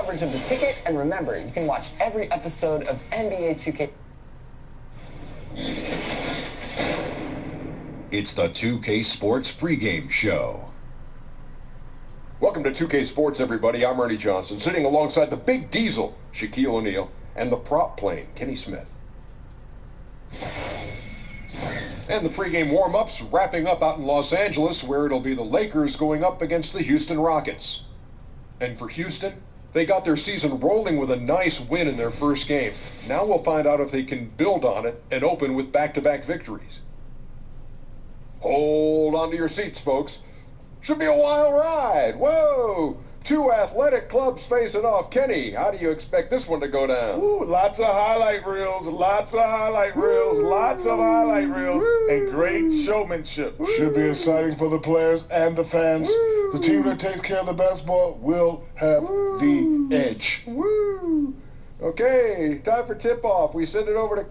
coverage of the ticket. And remember, you can watch every episode of NBA 2K. It's the 2K Sports pregame show. Welcome to 2K Sports, everybody. I'm Ernie Johnson, sitting alongside the big diesel, Shaquille O'Neal, and the prop plane, Kenny Smith. And the pregame warm-ups wrapping up out in Los Angeles, where it'll be the Lakers going up against the Houston Rockets. And for Houston, they got their season rolling with a nice win in their first game. Now we'll find out if they can build on it and open with back-to-back victories. Hold on to your seats, folks. Should be a wild ride. Whoa! Two athletic clubs facing off. Kenny, how do you expect this one to go down? Ooh, lots of highlight reels, lots of highlight reels, lots of highlight reels, and great showmanship. Should be exciting for the players and the fans. The team that takes care of the basketball will have the edge. Okay, time for tip-off. We send it over to...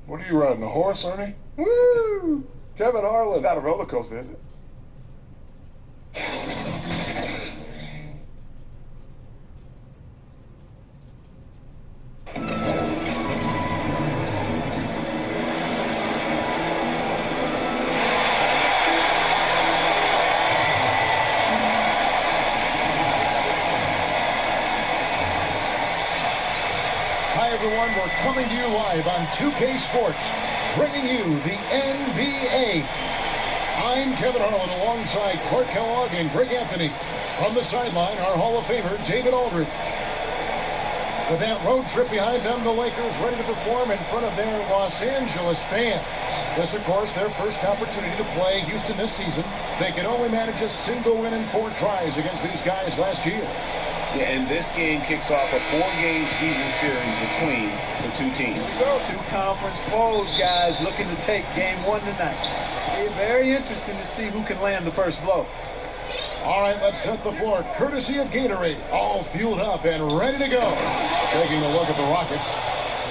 What are you riding, a horse, Ernie? Woo! Kevin Harlan. It's not a roller coaster, is it? Hi, everyone. We're coming to you live on 2K Sports, bringing you the NBA. I'm Kevin Harlan alongside Clark Kellogg and Greg Anthony. From the sideline, our Hall of Famer, David Aldridge. With that road trip behind them, the Lakers ready to perform in front of their Los Angeles fans. This, of course, their first opportunity to play Houston this season. They could only manage a single win in 4 tries against these guys last year. Yeah, and this game kicks off a 4-game season series between the two teams. Two conference foes, guys, looking to take game 1 tonight. It's very interesting to see who can land the first blow. All right, let's set the floor. Courtesy of Gatorade, all fueled up and ready to go. Taking a look at the Rockets.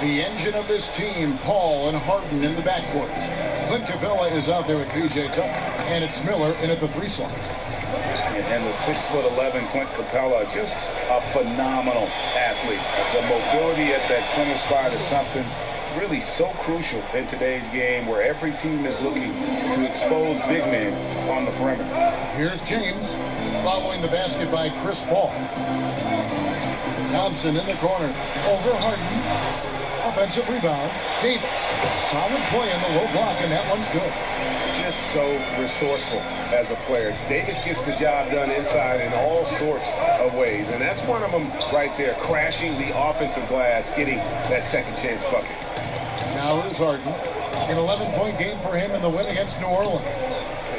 The engine of this team, Paul and Harden in the backcourt. Clint Capella is out there with P.J. Tucker, and it's Miller in at the 3 slot. And the 6'11" Clint Capella, just a phenomenal athlete. The mobility at that center spot is something really so crucial in today's game, where every team is looking to expose big men on the perimeter. Here's James, following the basket by Chris Paul. Thompson in the corner, over Harden. Offensive rebound, Davis. Solid play in the low block, and that one's good. Just so resourceful as a player. Davis gets the job done inside in all sorts of ways, and that's one of them right there, crashing the offensive glass, getting that second chance bucket. Now here's Harden. An 11-point game for him in the win against New Orleans.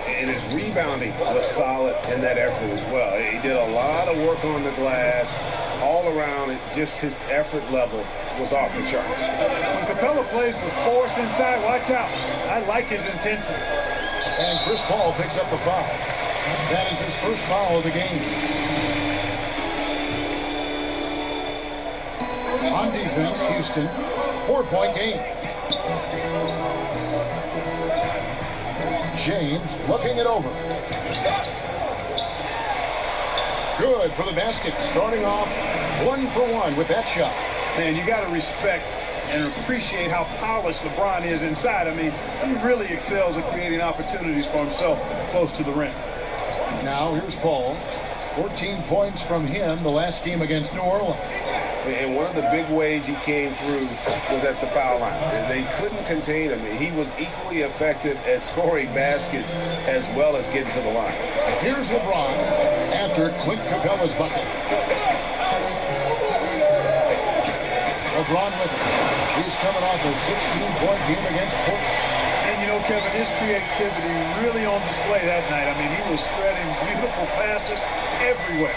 And his rebounding was solid in that effort as well. He did a lot of work on the glass. All around, just his effort level was off the charts. When Capella plays with force inside, watch out. I like his intensity. And Chris Paul picks up the foul. That is his first foul of the game. On defense, Houston, 4-point game. James looking it over. Good for the basket, starting off 1 for 1 with that shot. Man, you got to respect and appreciate how polished LeBron is inside. I mean, he really excels at creating opportunities for himself close to the rim. Now here's Paul. 14 points from him the last game against New Orleans. And one of the big ways he came through was at the foul line. They couldn't contain him. He was equally effective at scoring baskets as well as getting to the line. Here's LeBron after Clint Capella's bucket. LeBron with it. He's coming off a 16-point game against Portland. And, you know, Kevin, his creativity really on display that night. I mean, he was spreading beautiful passes everywhere.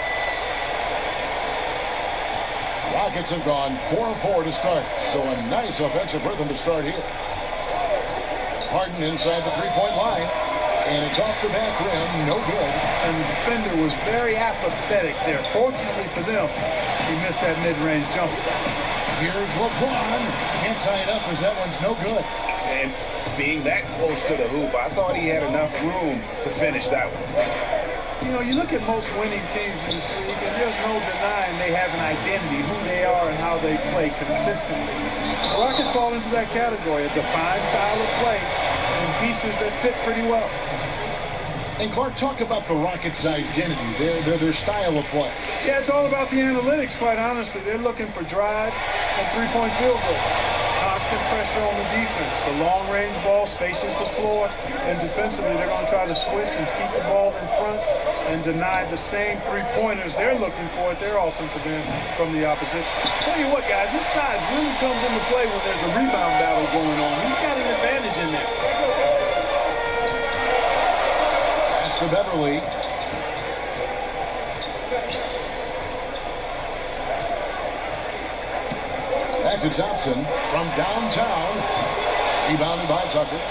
Rockets have gone 4-4 to start, so a nice offensive rhythm to start here. Harden inside the 3-point line, and it's off the back rim, no good. And the defender was very apathetic there. Fortunately for them, he missed that mid-range jumper. Here's LeBron. Can't tie it up as that one's no good. And being that close to the hoop, I thought he had enough room to finish that one. You know, you look at most winning teams There's no denying they have an identity, who they are and how they play consistently. The Rockets fall into that category, a defined style of play and pieces that fit pretty well. And Clark, talk about the Rockets' identity, their style of play. Yeah, it's all about the analytics, quite honestly. They're looking for drive and three-point field goal. Constant pressure on the defense. The long-range ball spaces the floor, and defensively they're going to try to switch and keep the ball in front and deny the same three-pointers they're looking for at their offensive end from the opposition. Tell you what, guys, this size really comes into play when there's a rebound battle going on. He's got an advantage in there. Pass to Beverly. Back to Thompson from downtown. Rebounded by Tucker.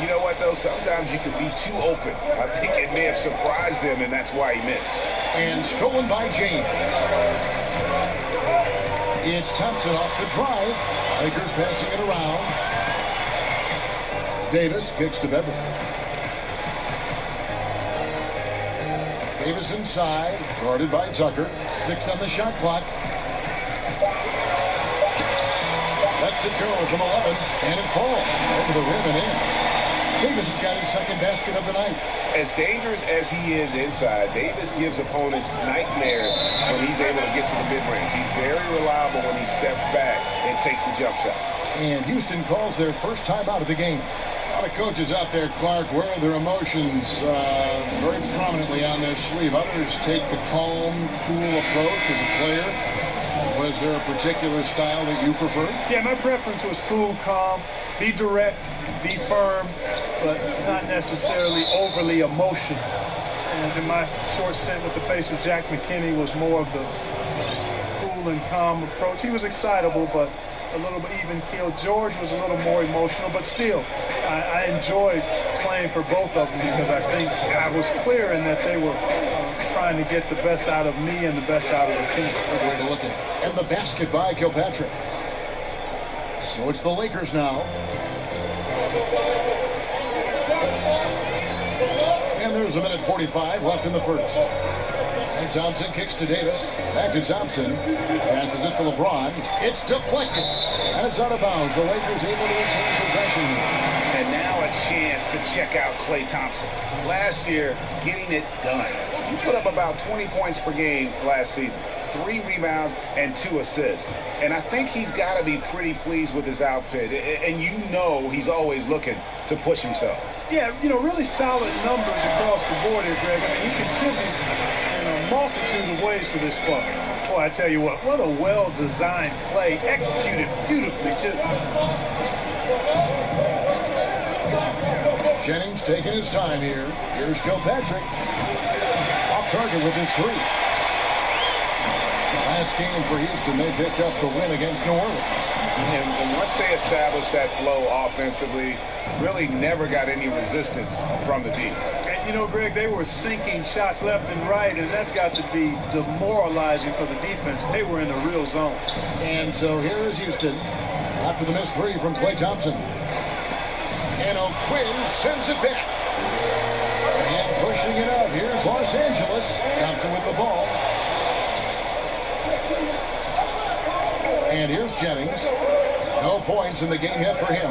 You know what, though? Sometimes you can be too open. I think it may have surprised him, and that's why he missed. And stolen by James. It's Thompson off the drive. Lakers passing it around. Davis kicks to Beverly. Davis inside, guarded by Tucker. 6 on the shot clock. Lets it go from 11, and it falls over the rim and in. Davis has got his second basket of the night. As dangerous as he is inside, Davis gives opponents nightmares when he's able to get to the mid-range. He's very reliable when he steps back and takes the jump shot. And Houston calls their first time out of the game. A lot of coaches out there, Clark, wear their emotions very prominently on their sleeve. Others take the calm, cool approach as a player. Was there a particular style that you preferred? Yeah, my preference was cool, calm, be direct, be firm, but not necessarily overly emotional. And in my short stint with the Pacers, Jack McKinney was more of the cool and calm approach. He was excitable, but a little bit even keeled. George was a little more emotional, but still, I enjoyed playing for both of them because I think I was clear in that they were trying to get the best out of me and the best out of the team. Good way to look at it. And the basket by Kilpatrick. So it's the Lakers now. And there's a minute 45 left in the first. And Thompson kicks to Davis. Back to Thompson. Passes it to LeBron. It's deflected. And it's out of bounds. The Lakers able to retain possession. And now a chance to check out Klay Thompson. Last year, getting it done. He put up about 20 points per game last season. 3 rebounds and 2 assists. And I think he's got to be pretty pleased with his output. And you know he's always looking to push himself. Yeah, you know, really solid numbers across the board here, Greg. I mean, he contributes in a multitude of ways for this club. Boy, I tell you what a well-designed play, executed beautifully, too. Jennings taking his time here. Here's Kilpatrick. Off target with his 3. Last game for Houston, they picked up the win against New Orleans. And once they established that flow offensively, really never got any resistance from the D. And, you know, Greg, they were sinking shots left and right, and that's got to be demoralizing for the defense. They were in a real zone. And so here is Houston after the missed 3 from Klay Thompson. And O'Quinn sends it back. And pushing it up, here's Los Angeles. Thompson with the ball. And here's Jennings. No points in the game yet for him.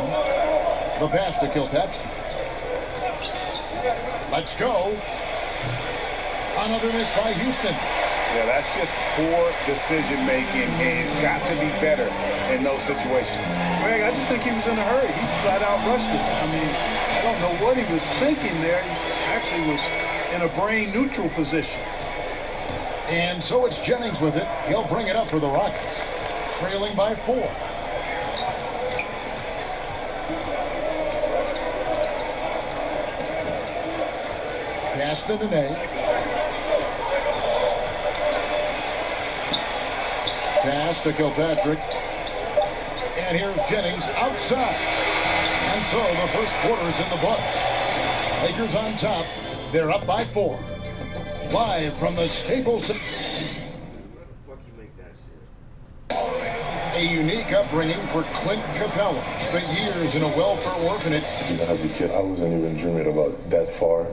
The pass to Kilpatrick. Let's go. Another miss by Houston. Yeah, that's just poor decision-making. He's got to be better in those situations. Greg, I just think he was in a hurry. He flat out rushed it. I mean, I don't know what he was thinking there. He actually was in a brain-neutral position. And so it's Jennings with it. He'll bring it up for the Rockets. Trailing by 4. Pass to Nene. Pass to Kilpatrick. And here's Jennings outside. And so the first quarter is in the books. Lakers on top. They're up by 4. Live from the Staples. A unique upbringing for Clint Capella. Spent years in a welfare orphanage. As a kid, I wasn't even dreaming about that far.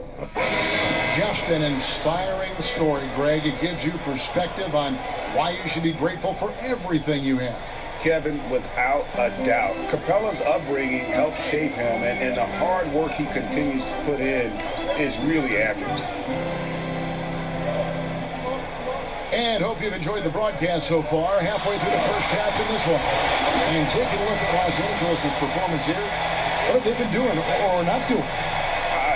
Just an inspiring story, Greg. It gives you perspective on why you should be grateful for everything you have. Kevin, without a doubt, Capella's upbringing helped shape him, and the hard work he continues to put in is really admirable. And hope you've enjoyed the broadcast so far. Halfway through the first half in this one. And taking a look at Los Angeles' performance here. What have they been doing or not doing?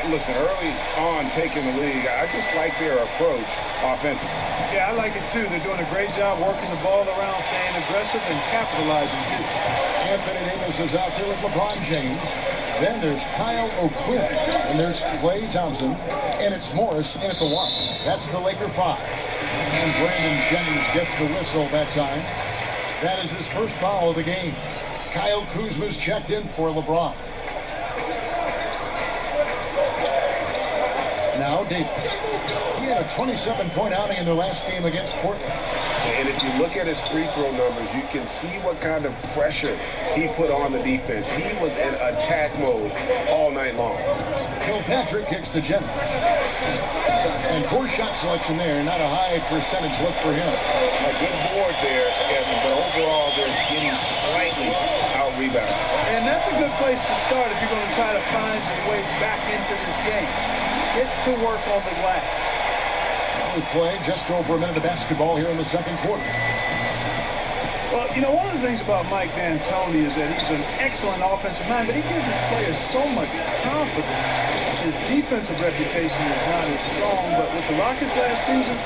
Listen, early on taking the league, I just like their approach offensively. Yeah, I like it too. They're doing a great job working the ball around, staying aggressive, and capitalizing too. Anthony Davis is out there with LeBron James. Then there's Kyle O'Quinn. And there's Klay Thompson. And it's Morris in at the one. That's the Laker 5. And Brandon Jennings gets the whistle that time. That is his first foul of the game. Kyle Kuzma's checked in for LeBron. Now Davis. He had a 27-point outing in their last game against Portland. And if you look at his free throw numbers, you can see what kind of pressure he put on the defense. He was in attack mode all night long. Kilpatrick kicks to Jennings. And poor shot selection there. Not a high percentage look for him. A good board there, Kevin, but overall they're getting slightly out-rebounded. And that's a good place to start if you're going to try to find your way back into this game. Get to work on the glass. We played just over a minute of basketball here in the second quarter. Well, you know, one of the things about Mike D'Antoni is that he's an excellent offensive mind, but he gives his players so much confidence. His defensive reputation is not as strong, but with the Rockets last season,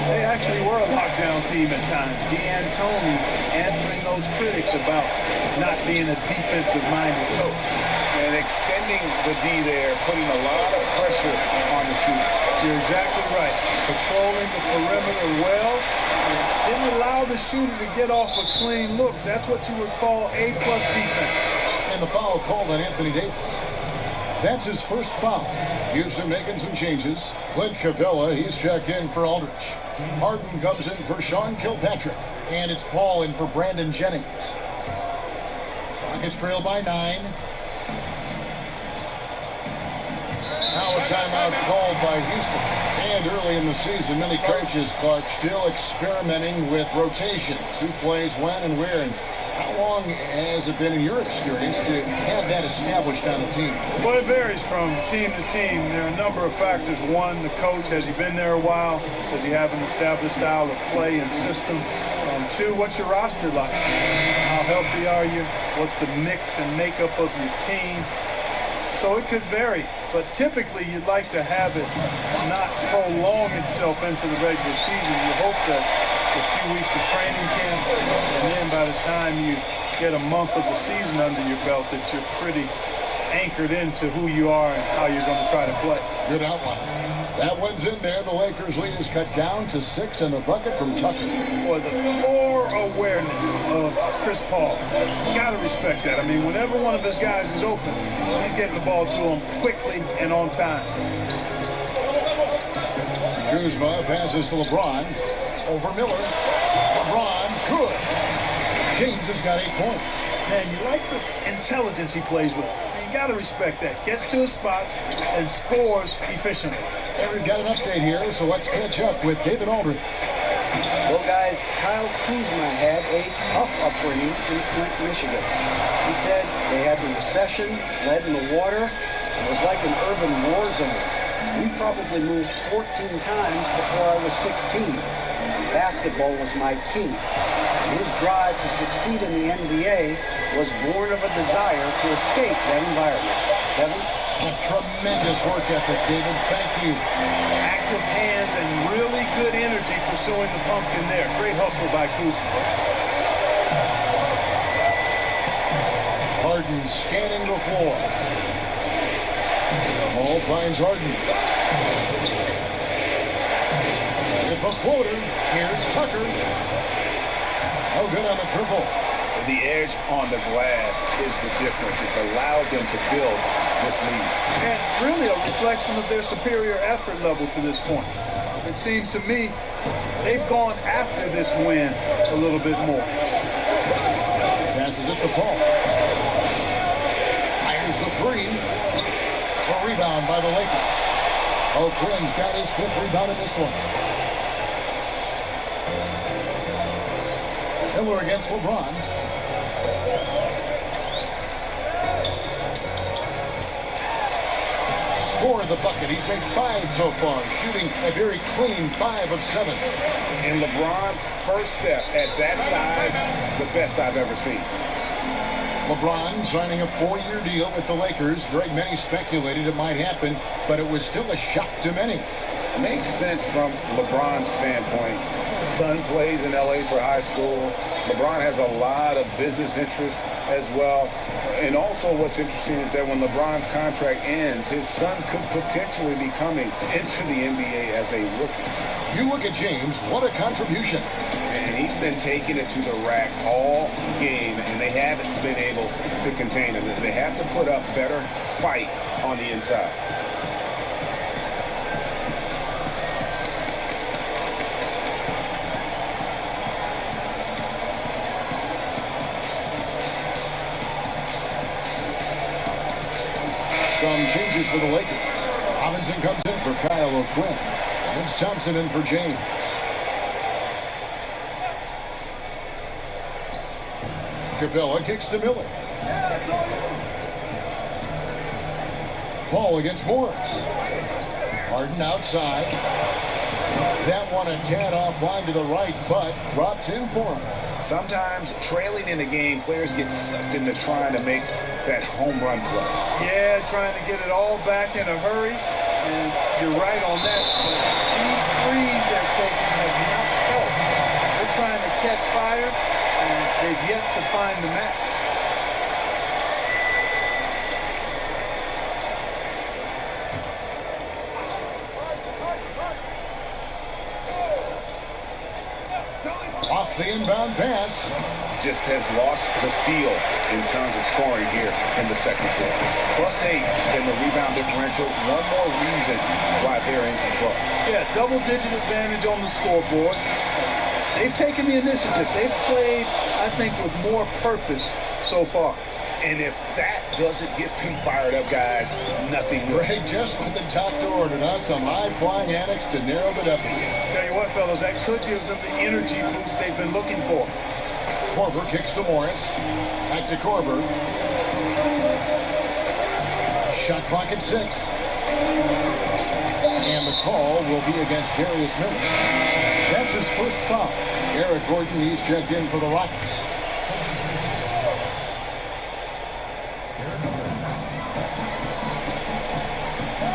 they actually were a lockdown team at times. D'Antoni answering those critics about not being a defensive-minded coach. And extending the D there, putting a lot of pressure on the shooter. You're exactly right. Controlling the perimeter well. Didn't allow the shooter to get off of clean looks. That's what you would call A-plus defense. And the foul called on Anthony Davis. That's his first foul. Houston making some changes. Clint Capella, he's checked in for Aldridge. Harden comes in for Sean Kilpatrick. And it's Paul in for Brandon Jennings. Rockets trail by 9. Now a timeout called by Houston. And early in the season, many coaches, Clark, still experimenting with rotations. Who plays when and where. And how long has it been in your experience to have that established on a team? Well, it varies from team to team. There are a number of factors. One, the coach, has he been there a while? Does he have an established style of play and system? Two, what's your roster like? How healthy are you? What's the mix and makeup of your team? So it could vary, but typically you'd like to have it not prolong itself into the regular season. You hope that a few weeks of training camp, and then by the time you get a month of the season under your belt, that you're pretty anchored into who you are and how you're going to try to play. Good outline. That one's in there. The Lakers lead is cut down to 6 and the bucket from Tucker. Boy, the floor awareness of Chris Paul. You got to respect that. I mean, whenever one of his guys is open, he's getting the ball to him quickly and on time. Kuzma passes to LeBron. Over Miller. LeBron, good. James has got 8 points. Man, you like this intelligence he plays with. You got to respect that. Gets to his spots and scores efficiently. And we've got an update here, so let's catch up with David Aldridge. Well, guys, Kyle Kuzma had a tough upbringing in Flint, Michigan. He said they had the recession, lead in the water. It was like an urban war zone. We probably moved 14 times before I was 16. Basketball was my key. His drive to succeed in the NBA was born of a desire to escape that environment. Kevin? A tremendous work ethic, David. Thank you. Active hands and really good energy pursuing the pumpkin there. Great hustle by Kuzma. Harden scanning the floor. Ball finds Harden. With the floater, here's Tucker. No good on the triple. The edge on the glass is the difference. It's allowed them to build this lead. And really a reflection of their superior effort level to this point. It seems to me they've gone after this win a little bit more. Passes it to Paul. Fires the 3. A rebound by the Lakers. O'Quinn's got his 5th rebound in this one. Miller against LeBron. Scored the bucket. He's made 5 so far, shooting a very clean 5 of 7. And LeBron's first step at that size, the best I've ever seen. LeBron signing a 4-year deal with the Lakers. Very many speculated it might happen, but it was still a shock to many. Makes sense from LeBron's standpoint. Son plays in LA for high school. LeBron has a lot of business interests as well. And also what's interesting is that when LeBron's contract ends, his son could potentially be coming into the NBA as a rookie. You look at James, what a contribution. And he's been taking it to the rack all game, and they haven't been able to contain him. They have to put up better fight on the inside. Some changes for the Lakers. Robinson comes in for Kyle O'Quinn. Vince Thompson in for James. Capella kicks to Miller. Paul against Morris. Harden outside. That one a tad offline to the right, but drops in for him. Sometimes trailing in the game, players get sucked into trying to make that home run play. Yeah, trying to get it all back in a hurry. And you're right on that. But these threes they're taking have not helped. They're trying to catch fire, and they've yet to find the match. Off the inbound pass. Just has lost the feel in terms of scoring here in the second quarter. +8 in the rebound differential. One more reason why they're in control. Yeah, double-digit advantage on the scoreboard. They've taken the initiative. They've played, I think, with more purpose so far. And if that doesn't get them fired up, guys, nothing will. Greg, just what the doctor ordered us, some high-flying annex to narrow the deficit. Tell you what, fellas, that could give them the energy boost they've been looking for. Korver kicks to Morris. Back to Korver. Shot clock at 6. And the call will be against Darius Miller. That's his first foul. Eric Gordon, he's checked in for the Rockets.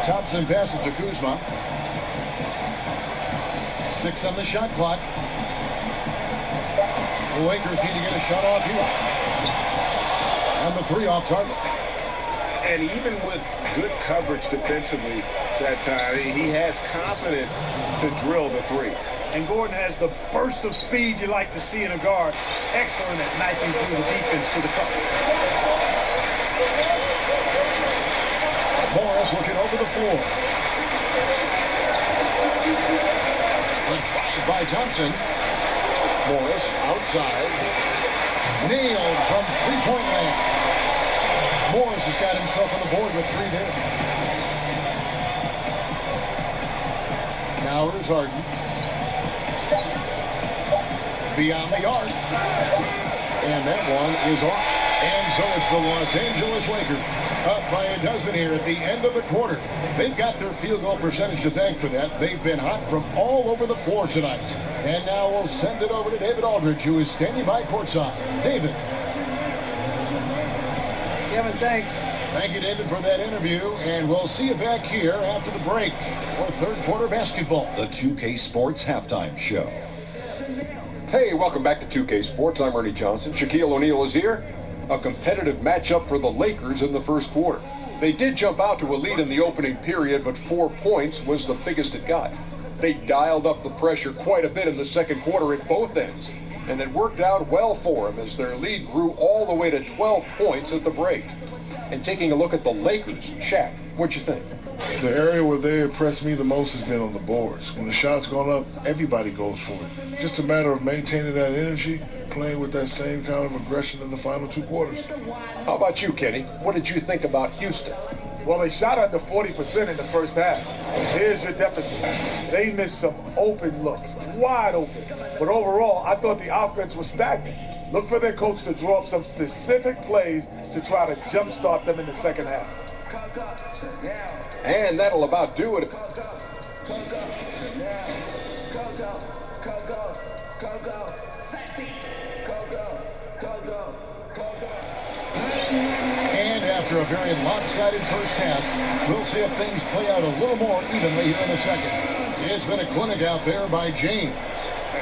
Thompson passes to Kuzma. 6 on the shot clock. The Lakers need to get a shot off here. And the 3 off target. And even with good coverage defensively that time, he has confidence to drill the 3. And Gordon has the burst of speed you like to see in a guard. Excellent at knifing through the defense to the cup. Morris looking over the floor. The drive by Thompson. Morris outside. Nailed from three-point land. Morris has got himself on the board with 3 there. Now here's Harden. Beyond the arc. And that one is off. And so it's the Los Angeles Lakers up by a dozen here at the end of the quarter. They've got their field goal percentage to thank for that. They've been hot from all over the floor tonight. And now we'll send it over to David Aldridge, who is standing by courtside. David. Kevin, thanks. Thank you, David, for that interview. And we'll see you back here after the break for third quarter basketball. The 2K Sports Halftime Show. Hey, welcome back to 2K Sports. I'm Ernie Johnson. Shaquille O'Neal is here. A competitive matchup for the Lakers in the first quarter. They did jump out to a lead in the opening period, but 4 points was the biggest it got. They dialed up the pressure quite a bit in the second quarter at both ends, and it worked out well for them as their lead grew all the way to 12 points at the break. And taking a look at the Lakers, Shaq, what'd you think? The area where they impressed me the most has been on the boards. When the shot's gone up, everybody goes for it. Just a matter of maintaining that energy, playing with that same kind of aggression in the final 2 quarters. How about you, Kenny? What did you think about Houston? Well, they shot under 40% in the first half. Here's your deficit. They missed some open looks, wide open. But overall, I thought the offense was stagnant. Look for their coach to draw up some specific plays to try to jumpstart them in the second half. And that'll about do it. And after a very lopsided first half, we'll see if things play out a little more evenly here in a second. It's been a clinic out there by James.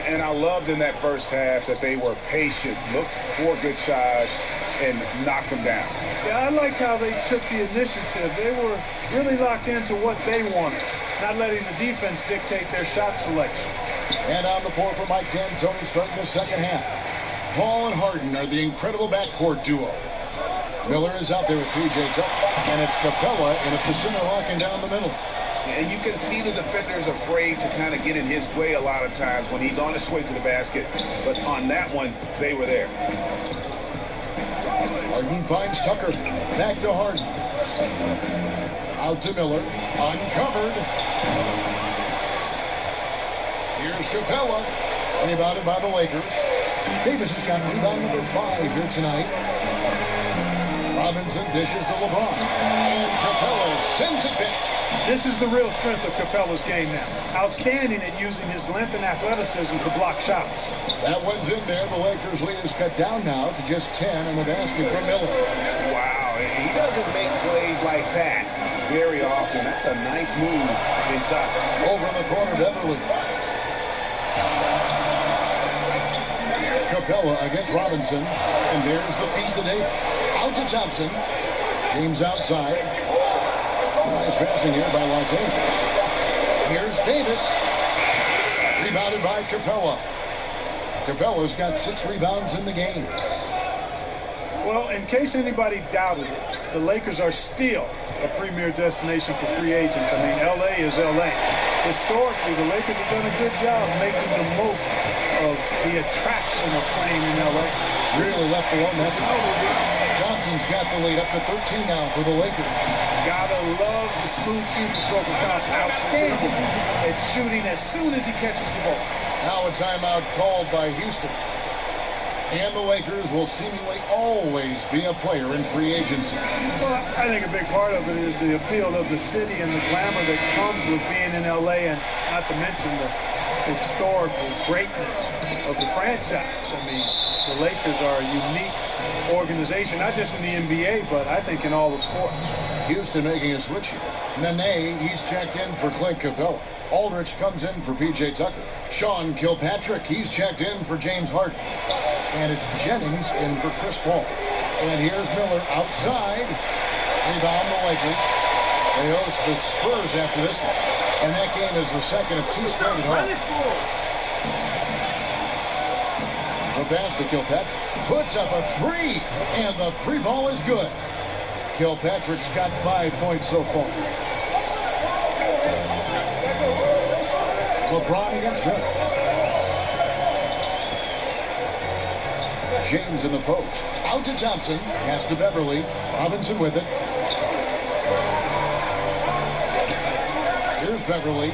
And I loved in that first half that they were patient, looked for good shots, and knocked them down. Yeah, I like how they took the initiative. They were really locked into what they wanted, not letting the defense dictate their shot selection. And on the floor for Mike D'Antoni starting the second half. Paul and Harden are the incredible backcourt duo. Miller is out there with P.J. Tucker, and it's Capella in a position locking down the middle. And you can see the defenders afraid to kind of get in his way a lot of times when he's on his way to the basket. But on that one, they were there. Harden finds Tucker. Back to Harden. Out to Miller. Uncovered. Here's Capella. Rebounded by the Lakers. Davis has got rebound number 5 here tonight. Robinson dishes to LeBron. And Capella sends it back. This is the real strength of Capella's game now. Outstanding at using his length and athleticism to block shots. That one's in there. The Lakers lead is cut down now to just 10 and the basket for Miller. Wow, he doesn't make plays like that very often. That's a nice move inside. Over in the corner, Beverly. Capella against Robinson. And there's the feed to Davis. Out to Thompson. James outside. Nice passing here by Los Angeles. Here's Davis. Rebounded by Capella. Capella's got 6 rebounds in the game. Well, in case anybody doubted it, the Lakers are still a premier destination for free agents. I mean, L.A. is L.A. Historically, the Lakers have done a good job making the most of the attraction of playing in L.A. Really left alone that time. Johnson's got the lead up to 13 now for the Lakers. Gotta love the smooth shooting stroke of Thompson. Outstanding at shooting as soon as he catches the ball. Now a timeout called by Houston. And the Lakers will seemingly always be a player in free agency. Well, I think a big part of it is the appeal of the city and the glamour that comes with being in L.A. and not to mention the historical greatness of the franchise. I mean, the Lakers are a unique organization, not just in the NBA, but I think in all of sports. Houston making a switch here. Nene, he's checked in for Clint Capella. Aldridge comes in for P.J. Tucker. Sean Kilpatrick, he's checked in for James Harden. And it's Jennings in for Chris Paul. And here's Miller outside. Rebound the Lakers. They host the Spurs after this one. And that game is the second of 2 straight at home. The pass to Kilpatrick. Puts up a 3. And the 3 ball is good. Kilpatrick's got 5 points so far. LeBron against Miller. James in the post. Out to Thompson. Pass to Beverly. Robinson with it. Here's Beverly.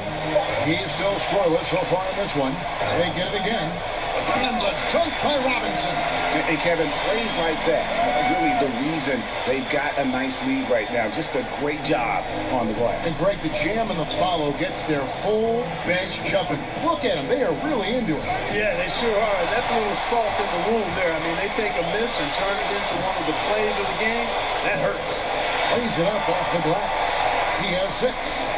He's still scoreless so far in this one. They get it again. And the dunk by Robinson. And Kevin, plays like that are really the reason they've got a nice lead right now. Just a great job on the glass. And Greg, the jam and the follow gets their whole bench jumping. Look at them. They are really into it. Yeah, they sure are. That's a little salt in the wound there. I mean, they take a miss and turn it into one of the plays of the game. That hurts. Plays it up off the glass. He has 6.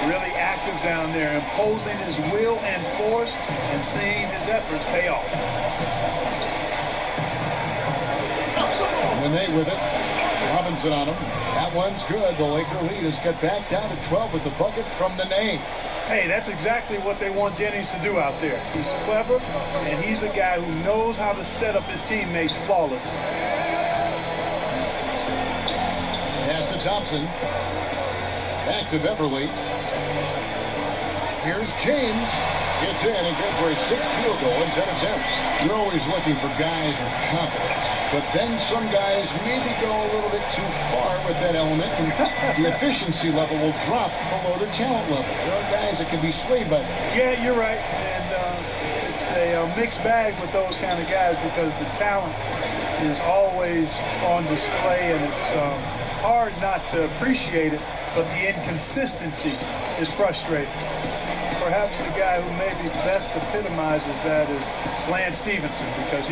Really active down there, imposing his will and force and seeing his efforts pay off. Nene with it. Robinson on him. That one's good. The Laker lead is cut back down to 12 with the bucket from Nene. Hey, that's exactly what they want Jennings to do out there. He's clever, and he's a guy who knows how to set up his teammates flawlessly. Pass to Thompson. Back to Beverly. Here's James. Gets in and good for his 6th field goal in 10 attempts. You're always looking for guys with confidence. But then some guys maybe go a little bit too far with that element, and the efficiency level will drop below their talent level. There are guys that can be swayed by that. Yeah, you're right. And it's a mixed bag with those kind of guys because the talent is always on display, and it's hard not to appreciate it, but the inconsistency is frustrating. Perhaps the guy who maybe best epitomizes that is Lance Stevenson, because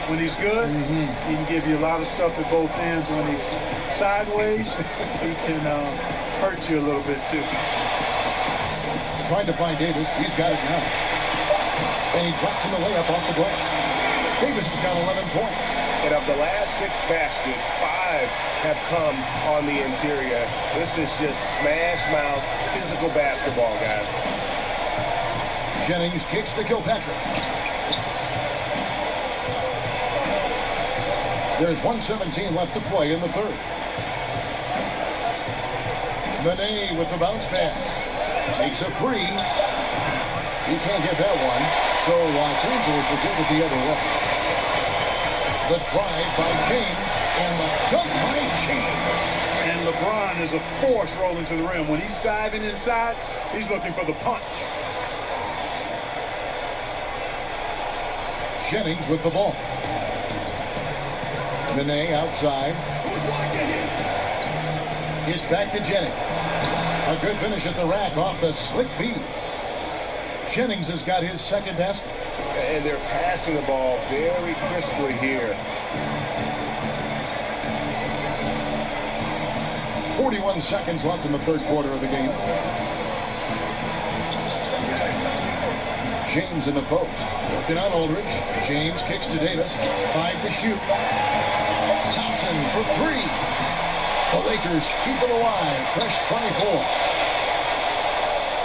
when he's good, he can give you a lot of stuff at both ends. When he's sideways, he can hurt you a little bit too. Trying to find Davis. He's got it now. And he drops in the layup off the glass. Davis has got 11 points. And of the last 6 baskets, 5 have come on the interior. This is just smash mouth, physical basketball, guys. Jennings kicks to Kilpatrick. There's 1:17 left to play in the third. Manet with the bounce pass. Takes a three. He can't get that one, so Los Angeles will take it the other way. The drive by James and the dunk by James. And LeBron is a force rolling to the rim. When he's diving inside, he's looking for the punch. Jennings with the ball. Manet outside. It's back to Jennings. A good finish at the rack off the slick feed. Jennings has got his second basket. And they're passing the ball very crisply here. 41 seconds left in the third quarter of the game. James in the post. Working on Aldridge. James kicks to Davis. 5 to shoot. Thompson for 3. The Lakers keep it alive. Fresh 24.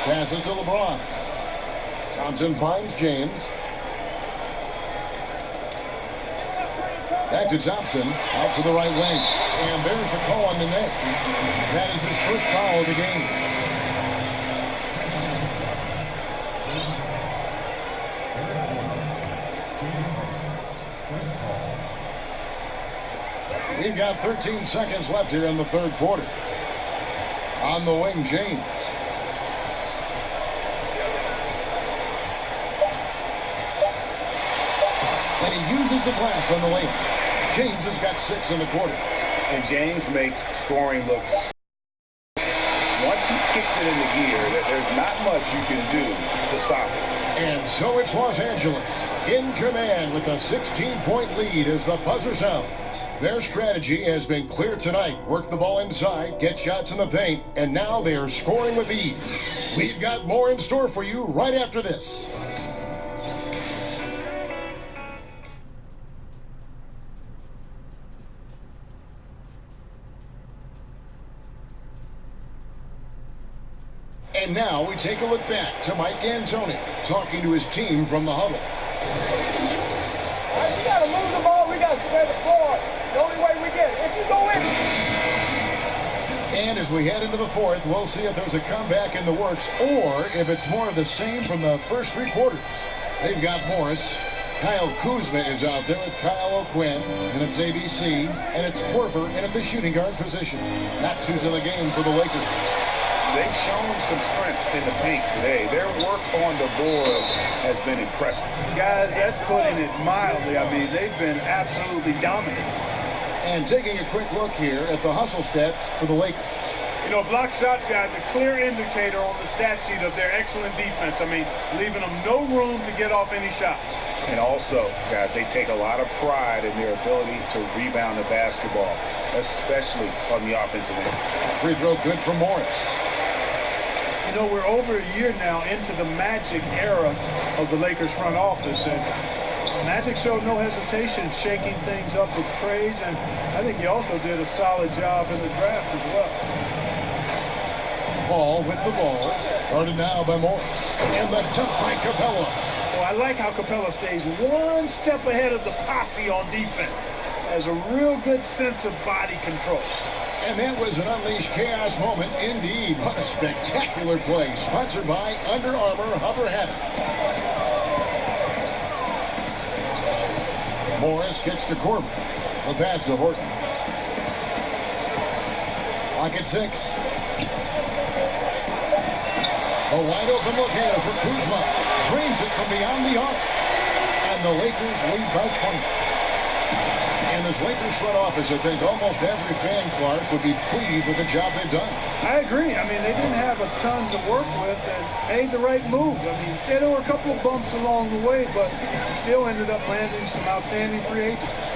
Passes to LeBron. Thompson finds James. Back to Thompson. Out to the right wing. And there's the call on the net. That is his first foul of the game. We've got 13 seconds left here in the third quarter. On the wing, James. And he uses the glass on the lane. James has got 6 in the quarter. And James makes scoring look. Once he kicks it into gear, there's not much you can do to stop it. And so it's Los Angeles in command with a 16-point lead as the buzzer sounds. Their strategy has been clear tonight. Work the ball inside, get shots in the paint, and now they are scoring with ease. We've got more in store for you right after this. And now we take a look back to Mike D'Antoni talking to his team from the huddle. We got to move the ball. We got to spread the floor. The only way we get it. If you go in. And as we head into the fourth, we'll see if there's a comeback in the works or if it's more of the same from the first 3 quarters. They've got Morris. Kyle Kuzma is out there with Kyle O'Quinn, and it's ABC, and it's Korver in at the shooting guard position. That's who's in the game for the Lakers. They've shown some strength in the paint today. Their work on the boards has been impressive. Guys, that's putting it mildly. I mean, they've been absolutely dominant. And taking a quick look here at the hustle stats for the Lakers. You know, block shots, guys, a clear indicator on the stat sheet of their excellent defense. I mean, leaving them no room to get off any shots. And also, guys, they take a lot of pride in their ability to rebound the basketball, especially on the offensive end. Free throw good for Morris. You know, we're over a year now into the Magic era of the Lakers front office, and Magic showed no hesitation shaking things up with trades, and I think he also did a solid job in the draft as well. Ball with the ball, guarded now by Morris, and the dunk by Capella. Oh, I like how Capella stays one step ahead of the posse on defense. Has a real good sense of body control. And that was an unleashed chaos moment indeed. What a spectacular play. Sponsored by Under Armour Hover Habit. Morris gets to Korver. The pass to Horton. Clock at 6. A wide open look here for Kuzma. Drains it from beyond the arc. And the Lakers lead by 20. In this Lakers front office, I think almost every fan, Clark, would be pleased with the job they've done. I agree. I mean, they didn't have a ton to work with and made the right moves. I mean, yeah, there were a couple of bumps along the way, but still ended up landing some outstanding free agents.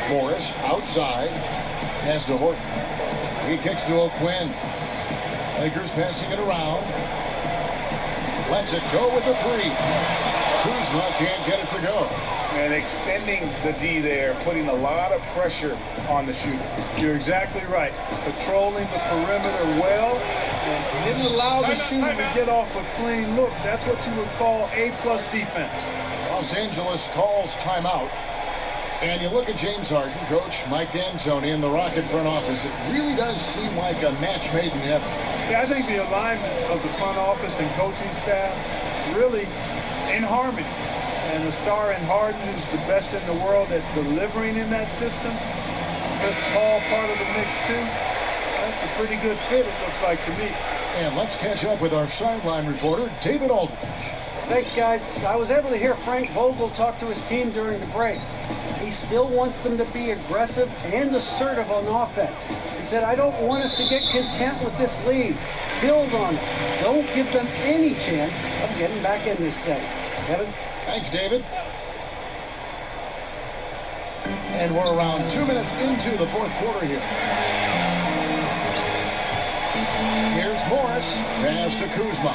Morris outside. Pass to Horton. He kicks to O'Quinn. Lakers passing it around. Lets it go with the 3. Kuzma can't get it to go. And extending the D there, putting a lot of pressure on the shooter. You're exactly right. Controlling the perimeter well and didn't allow the shooter to get off a clean look. That's what you would call A-plus defense. Los Angeles calls timeout. And you look at James Harden, Coach Mike D'Antoni, in the Rocket front office. It really does seem like a match made in heaven. Yeah, I think the alignment of the front office and coaching staff really in harmony. And the star in Harden is the best in the world at delivering in that system. Chris Paul part of the mix too. That's a pretty good fit, it looks like to me. And let's catch up with our sideline reporter, David Aldridge. Thanks, guys. I was able to hear Frank Vogel talk to his team during the break. He still wants them to be aggressive and assertive on offense. He said, I don't want us to get content with this lead. Build on it. Don't give them any chance of getting back in this thing. Kevin? Thanks, David. And we're around 2 minutes into the fourth quarter here. Here's Morris. Pass to Kuzma.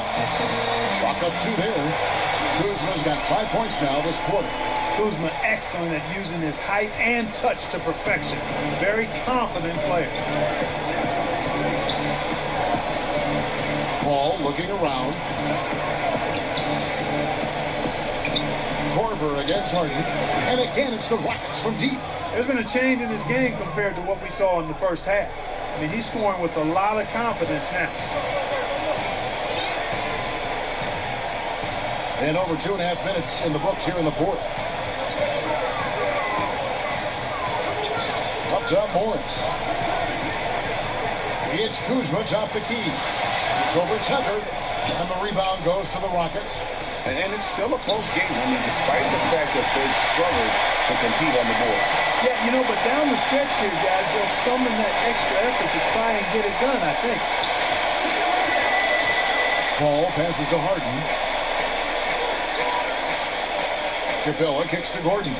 Chalk up 2 there. Kuzma's got 5 points now this quarter. Kuzma excellent at using his height and touch to perfection. Very confident player. Paul looking around. Korver against Harden. And again, it's the Rockets from deep. There's been a change in his game compared to what we saw in the first half. I mean, he's scoring with a lot of confidence now. And over 2.5 minutes in the books here in the fourth. Up top, Morris. It's Kuzma top the key. It's over Tucker. And the rebound goes to the Rockets. And it's still a close game. I mean, despite the fact that they've struggled to compete on the board. Yeah, you know, but down the stretch here, guys, they'll summon that extra effort to try and get it done, I think. Paul passes to Harden. Capella kicks to Gordon.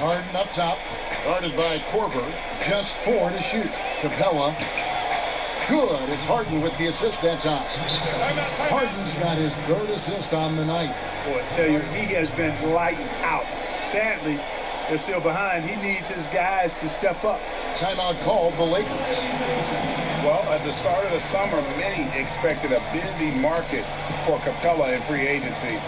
Harden up top, guarded by Korver. Just 4 to shoot. Capella. Good. It's Harden with the assist that time. Harden's got his 3rd assist on the night. Boy, I tell you, he has been lights out. Sadly, they're still behind. He needs his guys to step up. Timeout called the Lakers. Well, at the start of the summer, many expected a busy market for Capella in free agency.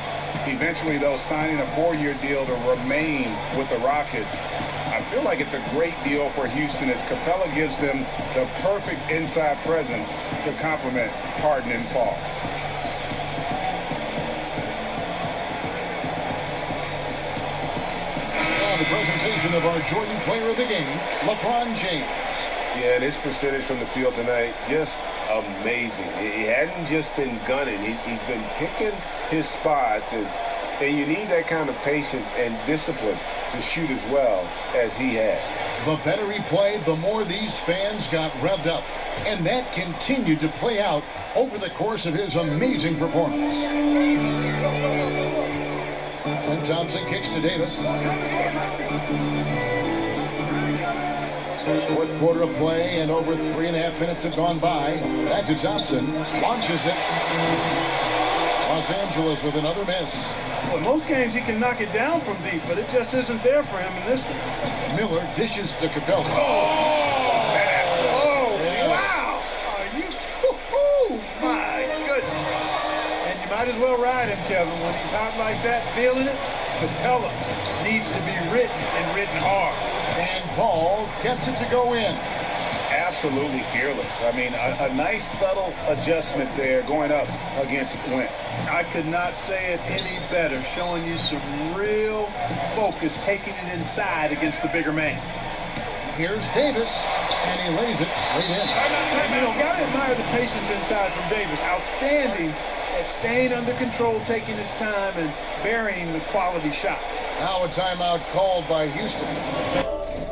Eventually, though, signing a 4-year deal to remain with the Rockets. I feel like it's a great deal for Houston as Capella gives them the perfect inside presence to complement Harden and Paul. Now the presentation of our Jordan Player of the Game, LeBron James. Yeah, and his percentage from the field tonight, just amazing. He hadn't just been gunning. He's been picking his spots, and you need that kind of patience and discipline to shoot as well as he has. The better he played, the more these fans got revved up. And that continued to play out over the course of his amazing performance. And Thompson kicks to Davis. Fourth quarter of play, and over 3.5 minutes have gone by. Back to Thompson. Launches it. Los Angeles with another miss. Well, most games he can knock it down from deep, but it just isn't there for him in this one. Miller dishes to Capella. Wow! Are you? Oh, my goodness. And you might as well ride him, Kevin. When he's hot like that, feeling it, Capella needs to be written and written hard. And Paul gets it to go in. absolutely fearless. I mean, a nice subtle adjustment there going up against Wentz. I could not say it any better, showing you some real focus, taking it inside against the bigger man. Here's Davis, and he lays it straight in. And, you know, got to admire the patience inside from Davis. Outstanding at staying under control, taking his time, and burying the quality shot. Now a timeout called by Houston.